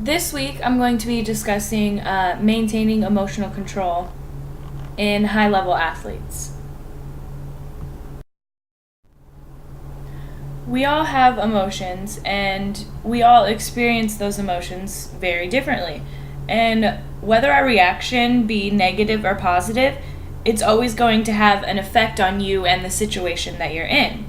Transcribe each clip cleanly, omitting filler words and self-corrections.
This week I'm going to be discussing maintaining emotional control in high level athletes. We all have emotions and we all experience those emotions very differently. And whether our reaction be negative or positive, it's always going to have an effect on you and the situation that you're in.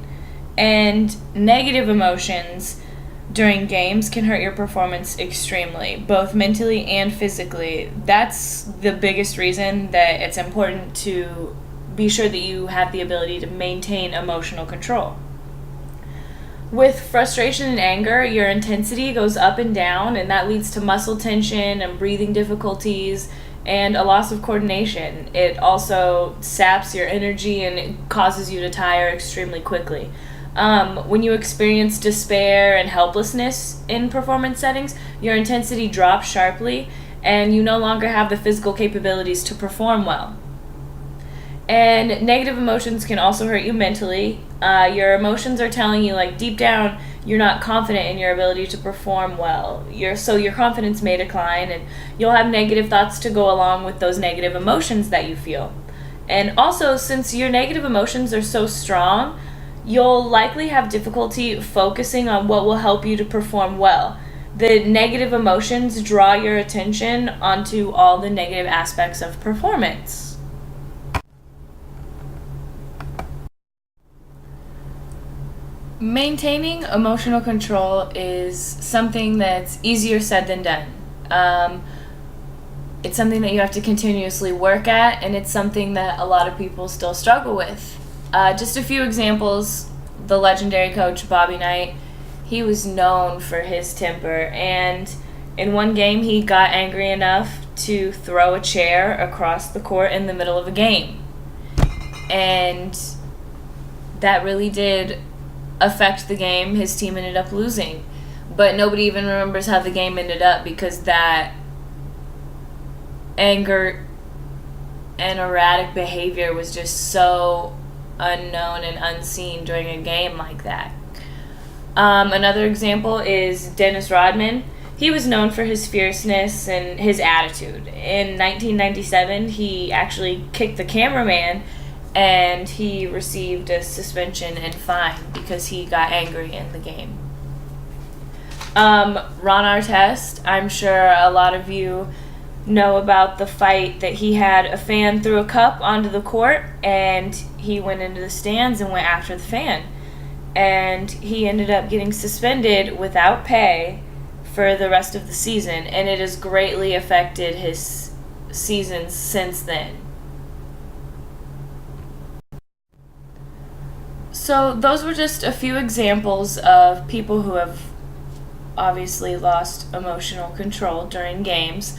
And negative emotions during games can hurt your performance extremely, both mentally and physically. That's the biggest reason that it's important to be sure that you have the ability to maintain emotional control. With frustration and anger, your intensity goes up and down, and that leads to muscle tension and breathing difficulties and a loss of coordination. It also saps your energy and it causes you to tire extremely quickly. When you experience despair and helplessness in performance settings, your intensity drops sharply and you no longer have the physical capabilities to perform well. And negative emotions can also hurt you mentally. Your emotions are telling you, like, deep down, you're not confident in your ability to perform well. So your confidence may decline, and you'll have negative thoughts to go along with those negative emotions that you feel. And also, since your negative emotions are so strong, you'll likely have difficulty focusing on what will help you to perform well. The negative emotions draw your attention onto all the negative aspects of performance. Maintaining emotional control is something that's easier said than done. It's something that you have to continuously work at, and it's something that a lot of people still struggle with. Just a few examples: the legendary coach Bobby Knight, he was known for his temper, and in one game he got angry enough to throw a chair across the court in the middle of a game. And that really did affect the game. His team ended up losing, but nobody even remembers how the game ended up because that anger and erratic behavior was just so unknown and unseen during a game like that. Another example is Dennis Rodman. He was known for his fierceness and his attitude. In 1997, he actually kicked the cameraman and he received a suspension and fine because he got angry in the game. Ron Artest, I'm sure a lot of you know about the fight that he had. A fan threw a cup onto the court and he went into the stands and went after the fan. And he ended up getting suspended without pay for the rest of the season, and it has greatly affected his seasons since then. So those were just a few examples of people who have obviously lost emotional control during games.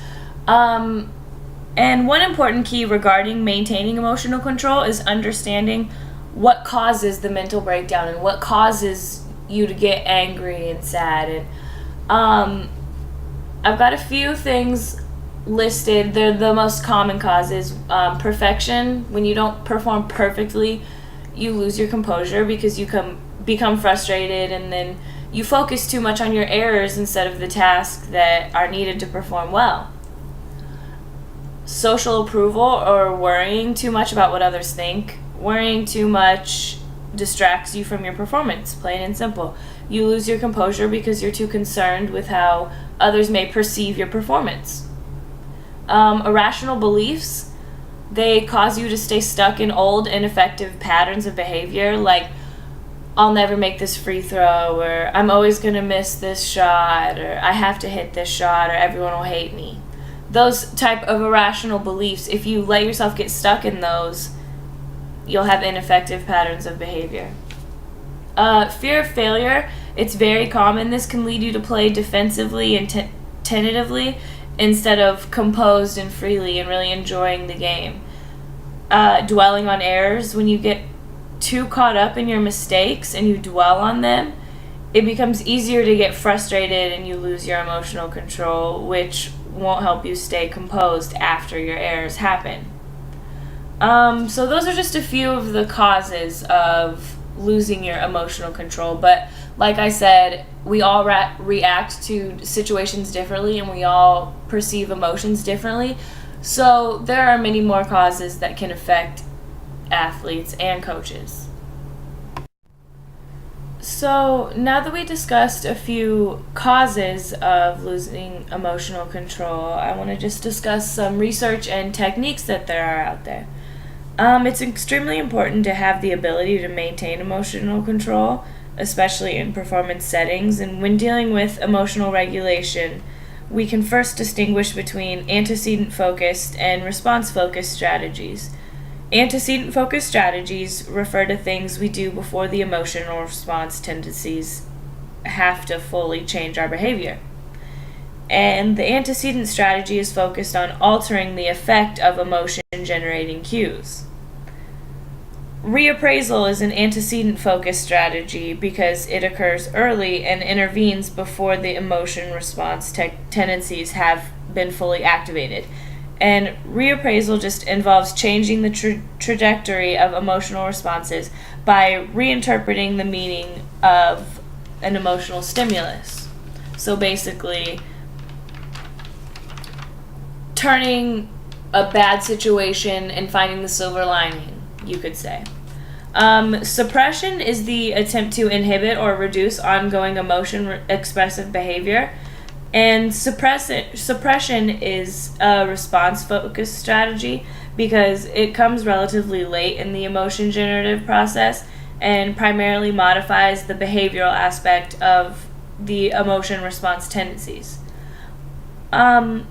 And one important key regarding maintaining emotional control is understanding what causes the mental breakdown and what causes you to get angry and sad. And I've got a few things listed. They're the most common causes. Perfection. When you don't perform perfectly, you lose your composure because you become frustrated, and then you focus too much on your errors instead of the tasks that are needed to perform well. Social approval, or worrying too much about what others think. Worrying too much distracts you from your performance, plain and simple. You lose your composure because you're too concerned with how others may perceive your performance. Irrational beliefs. They cause you to stay stuck in old, ineffective patterns of behavior, like, I'll never make this free throw, or I'm always going to miss this shot, or I have to hit this shot, or everyone will hate me. Those type of irrational beliefs, if you let yourself get stuck in those, you'll have ineffective patterns of behavior. Fear of failure. It's very common. This can lead you to play defensively and tentatively instead of composed and freely and really enjoying the game. Dwelling on errors. When you get too caught up in your mistakes and you dwell on them, it becomes easier to get frustrated and you lose your emotional control, which won't help you stay composed after your errors happen. So those are just a few of the causes of losing your emotional control, but like I said, we all react to situations differently and we all perceive emotions differently. So there are many more causes that can affect athletes and coaches. So now that we discussed a few causes of losing emotional control, I want to just discuss some research and techniques that there are out there. It's extremely important to have the ability to maintain emotional control, especially in performance settings. And when dealing with emotional regulation, we can first distinguish between antecedent-focused and response-focused strategies. Antecedent-focused strategies refer to things we do before the emotional response tendencies have to fully change our behavior. And the antecedent strategy is focused on altering the effect of emotion-generating cues. Reappraisal is an antecedent-focused strategy because it occurs early and intervenes before the emotion response tendencies have been fully activated. And reappraisal just involves changing the trajectory of emotional responses by reinterpreting the meaning of an emotional stimulus. So basically, turning a bad situation and finding the silver lining, you could say. Suppression is the attempt to inhibit or reduce ongoing emotion-expressive behavior. And suppression is a response-focused strategy because it comes relatively late in the emotion generative process and primarily modifies the behavioral aspect of the emotion response tendencies. While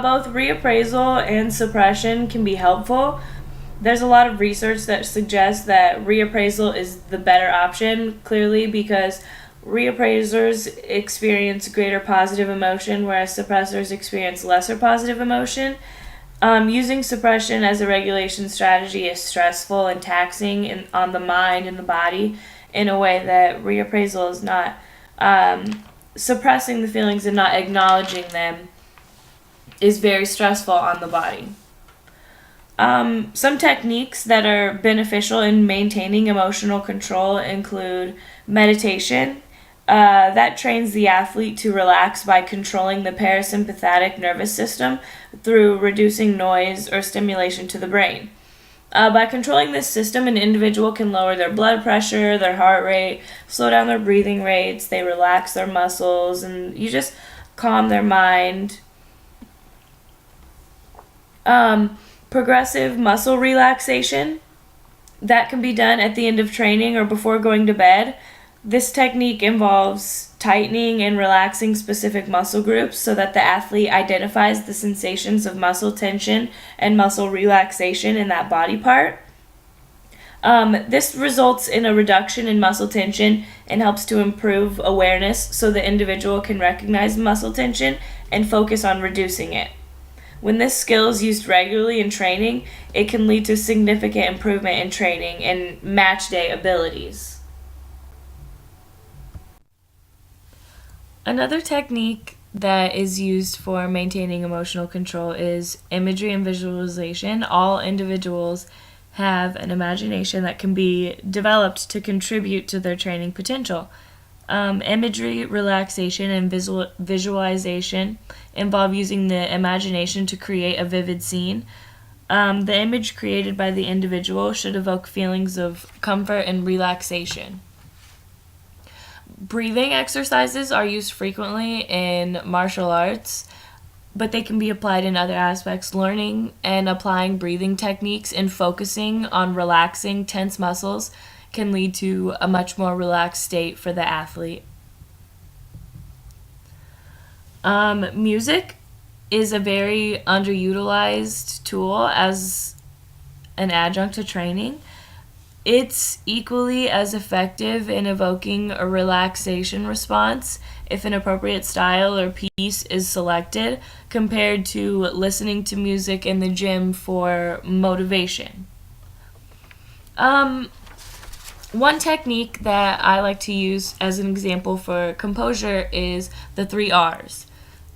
both reappraisal and suppression can be helpful, there's a lot of research that suggests that reappraisal is the better option, clearly, because reappraisers experience greater positive emotion, whereas suppressors experience lesser positive emotion. Using suppression as a regulation strategy is stressful and taxing on the mind and the body in a way that reappraisal is not. Suppressing the feelings and not acknowledging them is very stressful on the body. Some techniques that are beneficial in maintaining emotional control include meditation. That trains the athlete to relax by controlling the parasympathetic nervous system through reducing noise or stimulation to the brain. By controlling this system, an individual can lower their blood pressure, their heart rate, slow down their breathing rates, they relax their muscles, and you just calm their mind. Progressive muscle relaxation, that can be done at the end of training or before going to bed. This technique involves tightening and relaxing specific muscle groups so that the athlete identifies the sensations of muscle tension and muscle relaxation in that body part. This results in a reduction in muscle tension and helps to improve awareness so the individual can recognize muscle tension and focus on reducing it. When this skill is used regularly in training, it can lead to significant improvement in training and match day abilities. Another technique that is used for maintaining emotional control is imagery and visualization. All individuals have an imagination that can be developed to contribute to their training potential. Imagery, relaxation, and visualization involve using the imagination to create a vivid scene. The image created by the individual should evoke feelings of comfort and relaxation. Breathing exercises are used frequently in martial arts, but they can be applied in other aspects. Learning and applying breathing techniques and focusing on relaxing tense muscles can lead to a much more relaxed state for the athlete. Music is a very underutilized tool as an adjunct to training. It's equally as effective in evoking a relaxation response if an appropriate style or piece is selected compared to listening to music in the gym for motivation. One technique that I like to use as an example for composure is the 3 R's.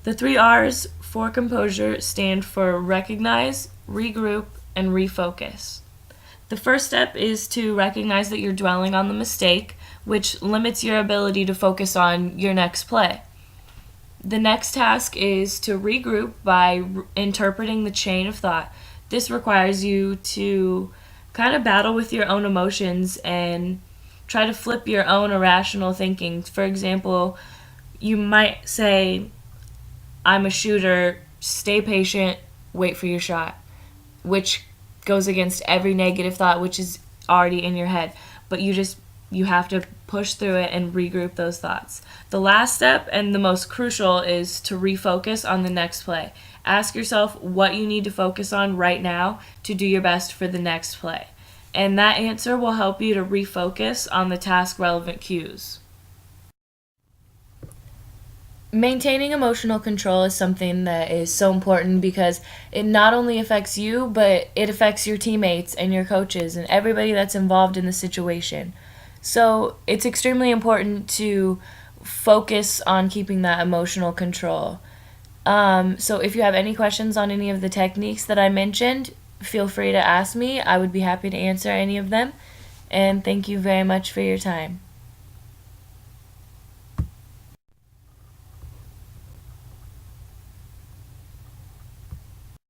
The 3 R's for composure stand for recognize, regroup, and refocus. The first step is to recognize that you're dwelling on the mistake, which limits your ability to focus on your next play. The next task is to regroup by interpreting the chain of thought. This requires you to kind of battle with your own emotions and try to flip your own irrational thinking. For example, you might say, I'm a shooter, stay patient, wait for your shot, which goes against every negative thought which is already in your head. But you have to push through it and regroup those thoughts. The last step and the most crucial is to refocus on the next play. Ask yourself what you need to focus on right now to do your best for the next play. And that answer will help you to refocus on the task relevant cues. Maintaining emotional control is something that is so important because it not only affects you, but it affects your teammates and your coaches and everybody that's involved in the situation. So it's extremely important to focus on keeping that emotional control. So if you have any questions on any of the techniques that I mentioned, feel free to ask me. I would be happy to answer any of them. And thank you very much for your time.